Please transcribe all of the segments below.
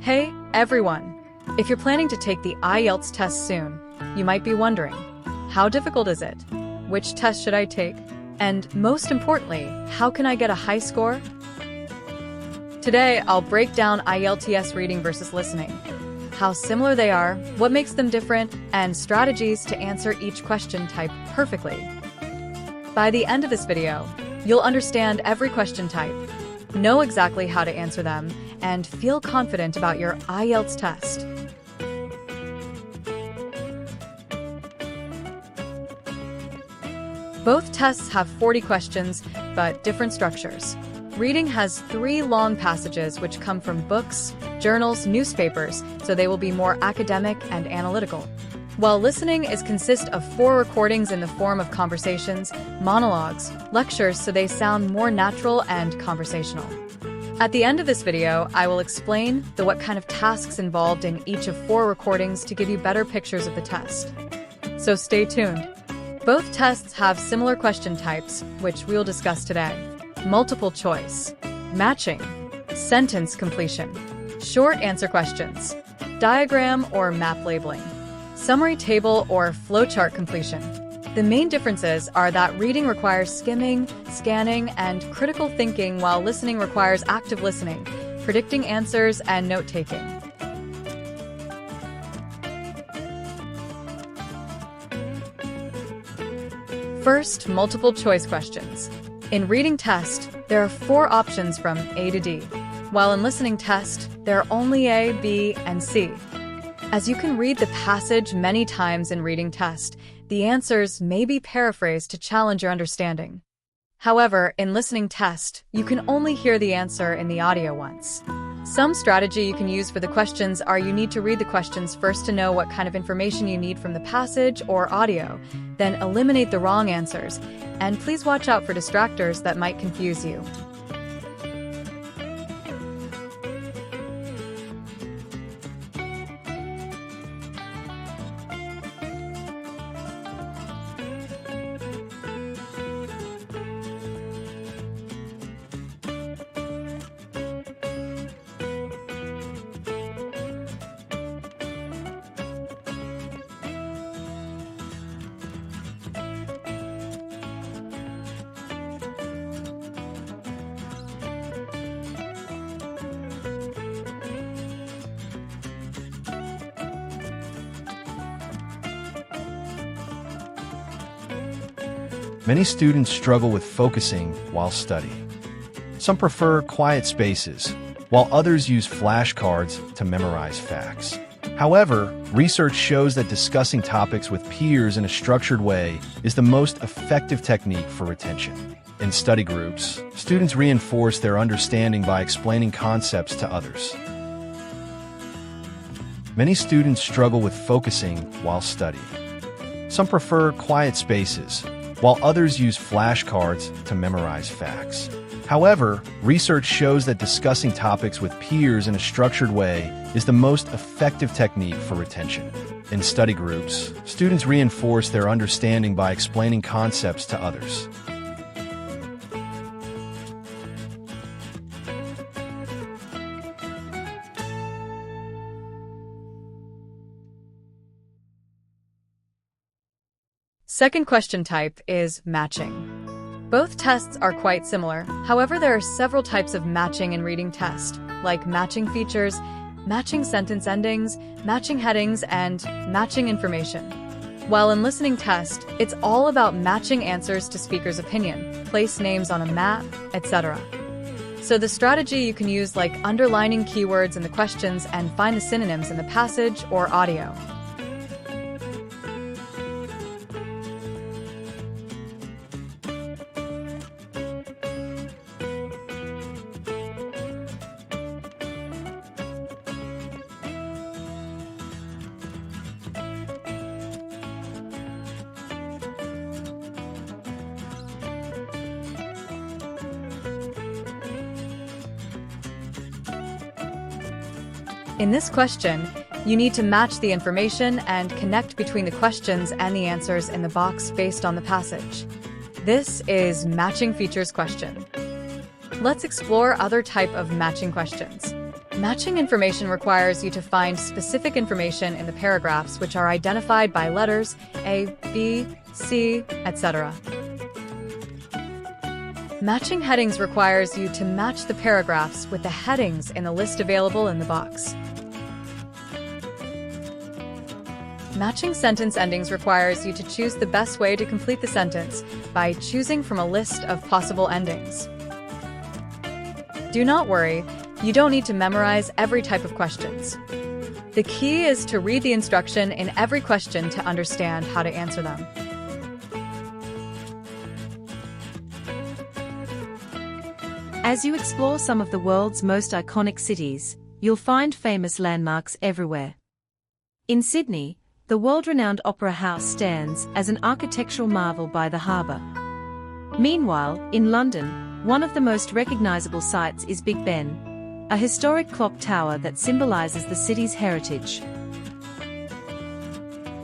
Hey, everyone! If you're planning to take the IELTS test soon, you might be wondering, how difficult is it? Which test should I take? And most importantly, how can I get a high score? Today, I'll break down IELTS reading versus listening, how similar they are, what makes them different, and strategies to answer each question type perfectly. By the end of this video, you'll understand every question type, know exactly how to answer them, and feel confident about your IELTS test. Both tests have 40 questions, but different structures. Reading has 3 long passages which come from books, journals, newspapers, so they will be more academic and analytical. While listening consists of 4 recordings in the form of conversations, monologues, lectures, so they sound more natural and conversational. At the end of this video, I will explain what kind of tasks involved in each of 4 recordings to give you better pictures of the test. So stay tuned. Both tests have similar question types, which we'll discuss today. Multiple choice, matching, sentence completion, short answer questions, diagram or map labeling, summary table or flowchart completion. The main differences are that reading requires skimming, scanning, and critical thinking, while listening requires active listening, predicting answers, and note-taking. First, multiple choice questions. In reading test, there are 4 options from A to D, while in listening test, there are only A, B, and C. As you can read the passage many times in reading test, the answers may be paraphrased to challenge your understanding. However, in listening test, you can only hear the answer in the audio once. Some strategy you can use for the questions are you need to read the questions first to know what kind of information you need from the passage or audio, then eliminate the wrong answers, and please watch out for distractors that might confuse you. Many students struggle with focusing while studying. Some prefer quiet spaces, while others use flashcards to memorize facts. However, research shows that discussing topics with peers in a structured way is the most effective technique for retention. In study groups, students reinforce their understanding by explaining concepts to others. Many students struggle with focusing while studying. Some prefer quiet spaces, while others use flashcards to memorize facts. However, research shows that discussing topics with peers in a structured way is the most effective technique for retention. In study groups, students reinforce their understanding by explaining concepts to others. Second question type is matching. Both tests are quite similar. However, there are several types of matching in reading test, like matching features, matching sentence endings, matching headings, and matching information. While in listening test, it's all about matching answers to speaker's opinion, place names on a map, etc. So the strategy you can use, like underlining keywords in the questions and find the synonyms in the passage or audio. In this question, you need to match the information and connect between the questions and the answers in the box based on the passage. This is matching features question. Let's explore other type of matching questions. Matching information requires you to find specific information in the paragraphs which are identified by letters A, B, C, etc. Matching headings requires you to match the paragraphs with the headings in the list available in the box. Matching sentence endings requires you to choose the best way to complete the sentence by choosing from a list of possible endings. Do not worry, you don't need to memorize every type of questions. The key is to read the instruction in every question to understand how to answer them. As you explore some of the world's most iconic cities, you'll find famous landmarks everywhere. In Sydney, the world-renowned Opera House stands as an architectural marvel by the harbour. Meanwhile, in London, one of the most recognisable sights is Big Ben, a historic clock tower that symbolises the city's heritage.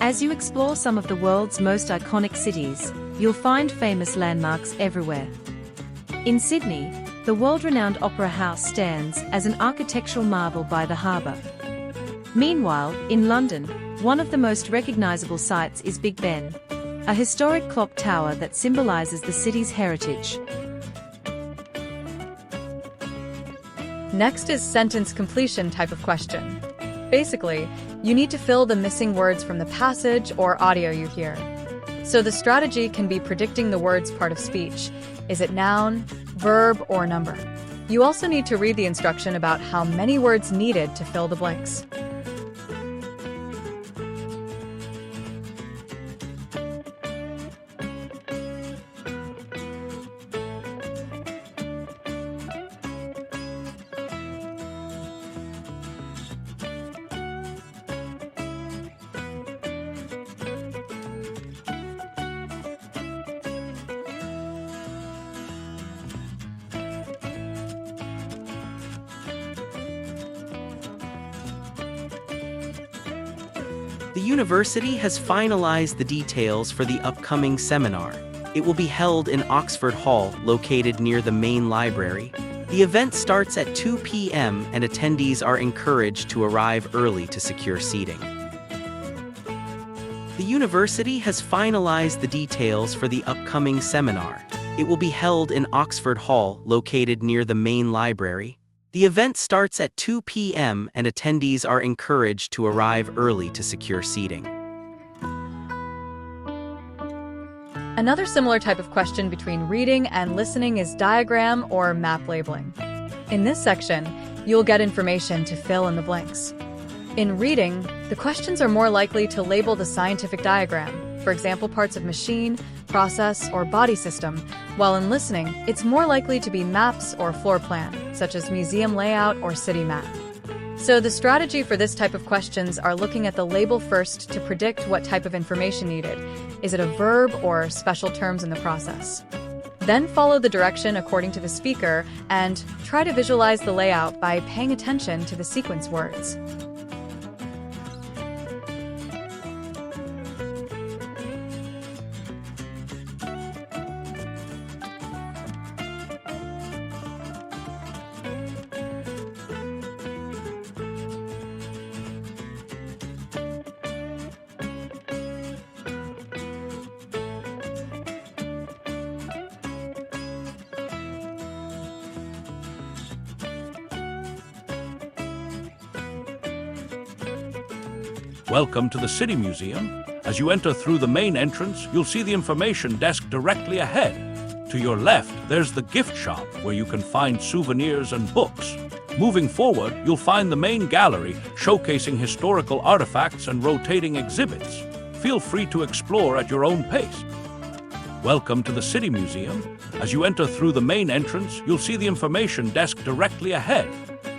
As you explore some of the world's most iconic cities, you'll find famous landmarks everywhere. In Sydney, the world-renowned Opera House stands as an architectural marvel by the harbour. Meanwhile, in London, one of the most recognisable sights is Big Ben, a historic clock tower that symbolises the city's heritage. Next is sentence completion type of question. Basically, you need to fill the missing words from the passage or audio you hear. So the strategy can be predicting the word's part of speech. Is it noun, verb, or number? You also need to read the instruction about how many words needed to fill the blanks. The university has finalized the details for the upcoming seminar. It will be held in Oxford Hall, located near the main library. The event starts at 2 p.m. and attendees are encouraged to arrive early to secure seating. The university has finalized the details for the upcoming seminar. It will be held in Oxford Hall, located near the main library. The event starts at 2 p.m. and attendees are encouraged to arrive early to secure seating. Another similar type of question between reading and listening is diagram or map labeling. In this section, you'll get information to fill in the blanks. In reading, the questions are more likely to label the scientific diagram, for example, parts of machine, process, or body system, while in listening, it's more likely to be maps or floor plan, such as museum layout or city map. So the strategy for this type of questions are looking at the label first to predict what type of information needed. Is it a verb or special terms in the process? Then follow the direction according to the speaker and try to visualize the layout by paying attention to the sequence words. Welcome to the City Museum. As you enter through the main entrance, you'll see the information desk directly ahead. To your left, there's the gift shop, where you can find souvenirs and books. Moving forward, you'll find the main gallery, showcasing historical artifacts and rotating exhibits. Feel free to explore at your own pace. Welcome to the City Museum. As you enter through the main entrance, you'll see the information desk directly ahead.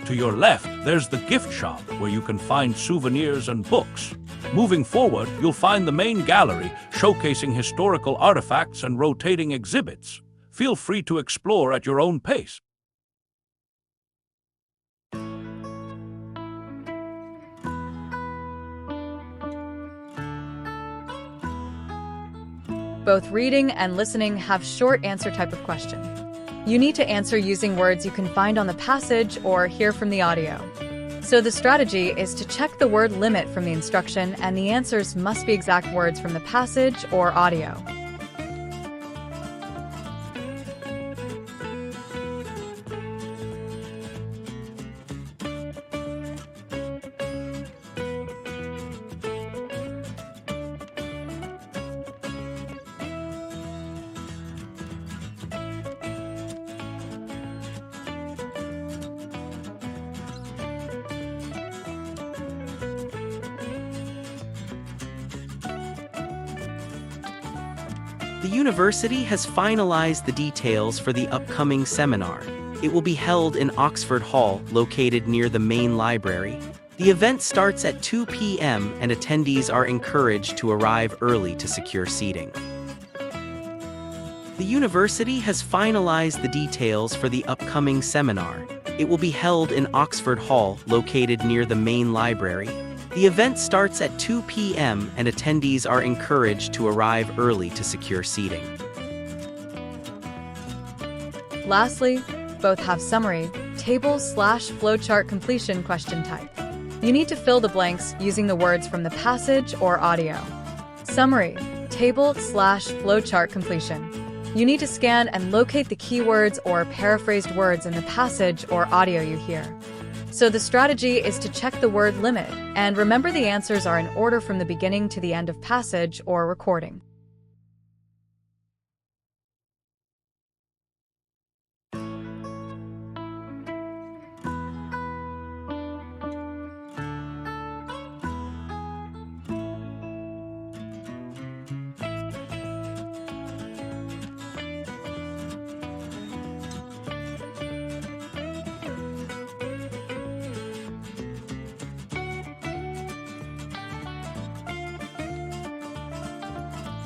To your left, there's the gift shop, where you can find souvenirs and books. Moving forward, you'll find the main gallery, showcasing historical artifacts and rotating exhibits. Feel free to explore at your own pace. Both reading and listening have short answer type of question. You need to answer using words you can find on the passage or hear from the audio. So the strategy is to check the word limit from the instruction, and the answers must be exact words from the passage or audio. The university has finalized the details for the upcoming seminar. It will be held in Oxford Hall, located near the main library. The event starts at 2 p.m. and attendees are encouraged to arrive early to secure seating. The university has finalized the details for the upcoming seminar. It will be held in Oxford Hall, located near the main library. The event starts at 2 p.m. and attendees are encouraged to arrive early to secure seating. Lastly, both have summary, table/flowchart completion question type. You need to fill the blanks using the words from the passage or audio. Summary, table/flowchart completion. You need to scan and locate the keywords or paraphrased words in the passage or audio you hear. So the strategy is to check the word limit, and remember the answers are in order from the beginning to the end of passage or recording.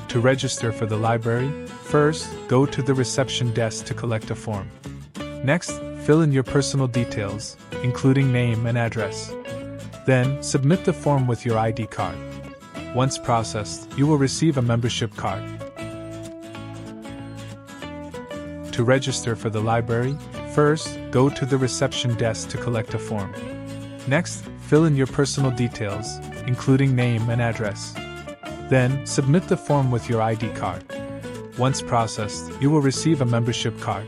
To register for the library, first, go to the reception desk to collect a form. Next, fill in your personal details, including name and address. Then, submit the form with your ID card. Once processed, you will receive a membership card. To register for the library, first, go to the reception desk to collect a form. Next, fill in your personal details, including name and address. Then, submit the form with your ID card. Once processed, you will receive a membership card.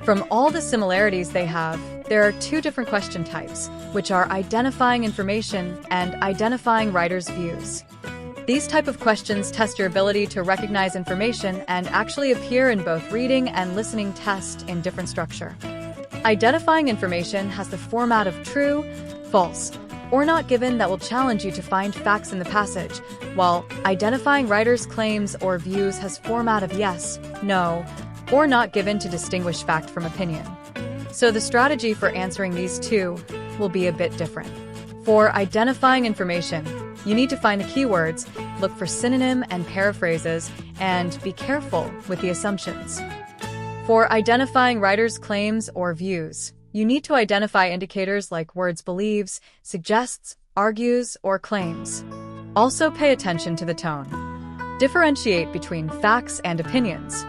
From all the similarities they have, there are two different question types, which are identifying information and identifying writers' views. These type of questions test your ability to recognize information and actually appear in both reading and listening tests in different structure. Identifying information has the format of true, false, or not given that will challenge you to find facts in the passage, while identifying writers' claims or views has format of yes, no, or not given to distinguish fact from opinion. So the strategy for answering these two will be a bit different. For identifying information, you need to find the keywords, look for synonym and paraphrases, and be careful with the assumptions. For identifying writers' claims or views, you need to identify indicators like words believes, suggests, argues, or claims. Also pay attention to the tone. Differentiate between facts and opinions.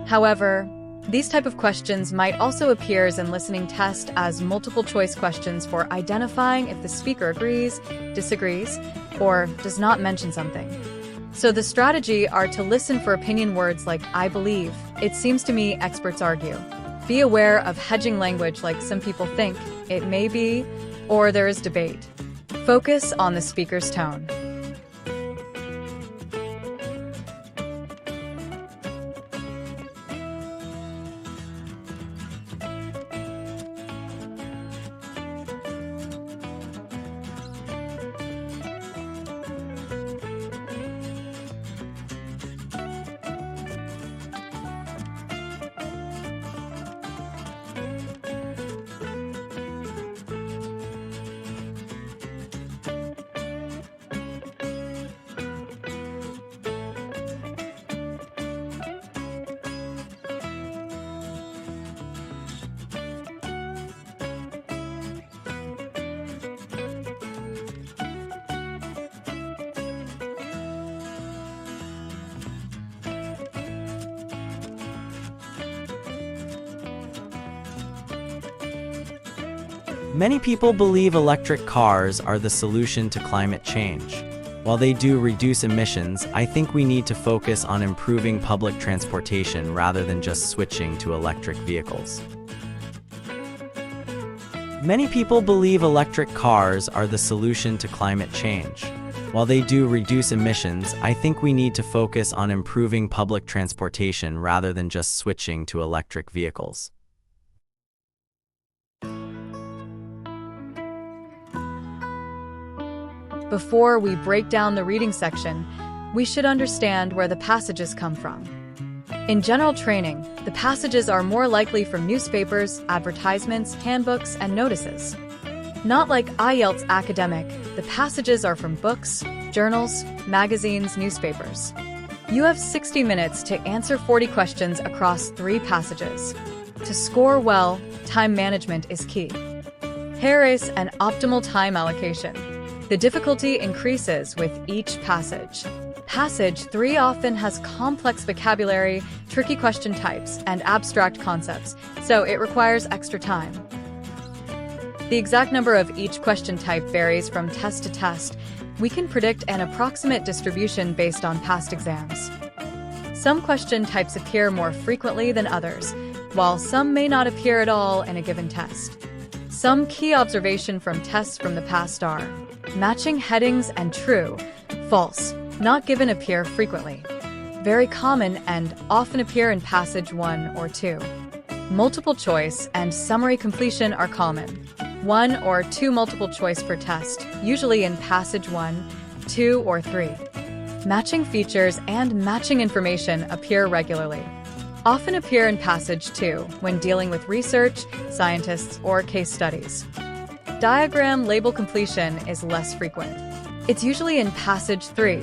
However, these type of questions might also appear in listening test as multiple choice questions for identifying if the speaker agrees, disagrees, or does not mention something. So the strategy are to listen for opinion words like I believe, it seems to me, experts argue. Be aware of hedging language like some people think, it may be, or there is debate. Focus on the speaker's tone. Many people believe electric cars are the solution to climate change. While they do reduce emissions, I think we need to focus on improving public transportation rather than just switching to electric vehicles. Many people believe electric cars are the solution to climate change. While they do reduce emissions, I think we need to focus on improving public transportation rather than just switching to electric vehicles. Before we break down the reading section, we should understand where the passages come from. In general training, the passages are more likely from newspapers, advertisements, handbooks, and notices. Not like IELTS academic, the passages are from books, journals, magazines, newspapers. You have 60 minutes to answer 40 questions across 3 passages. To score well, time management is key. Here is an optimal time allocation. The difficulty increases with each passage. Passage 3 often has complex vocabulary, tricky question types, and abstract concepts, so it requires extra time. The exact number of each question type varies from test to test. We can predict an approximate distribution based on past exams. Some question types appear more frequently than others, while some may not appear at all in a given test. Some key observation from tests from the past are: matching headings and true, false, not given appear frequently. Very common and often appear in passage 1 or 2. Multiple choice and summary completion are common. 1 or 2 multiple choice per test, usually in passage 1, 2, or 3. Matching features and matching information appear regularly. Often appear in passage 2 when dealing with research, scientists, or case studies. Diagram label completion is less frequent. It's usually in passage 3,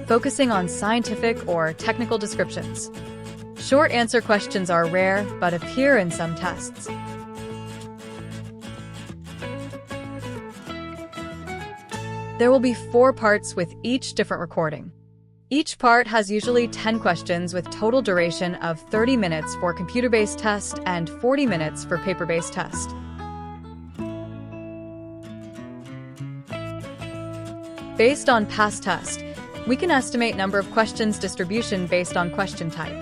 focusing on scientific or technical descriptions. Short answer questions are rare but appear in some tests. There will be 4 parts with each different recording. Each part has usually 10 questions with total duration of 30 minutes for computer-based test and 40 minutes for paper-based test. Based on past test, we can estimate number of questions distribution based on question type.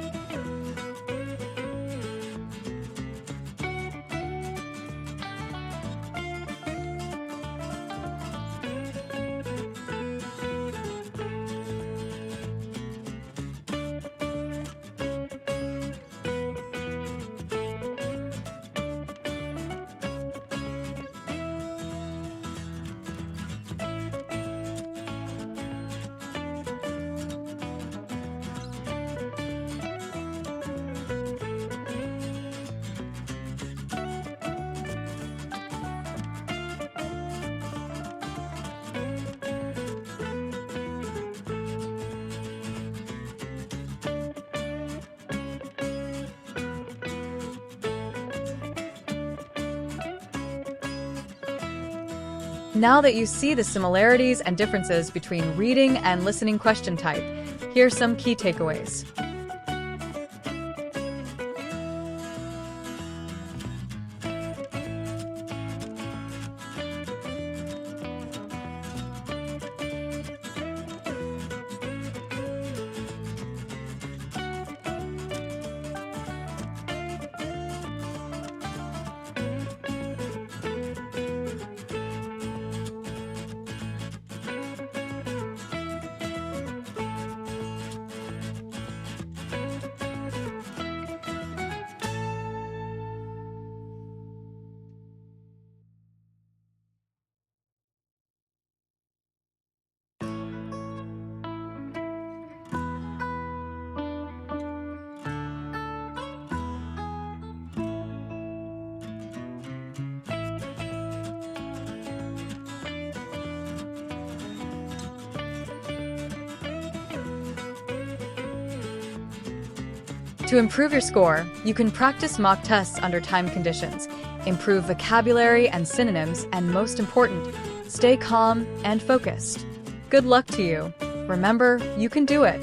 Now that you see the similarities and differences between reading and listening question type, here's some key takeaways. To improve your score, you can practice mock tests under time conditions, improve vocabulary and synonyms, and most important, stay calm and focused. Good luck to you. Remember, you can do it.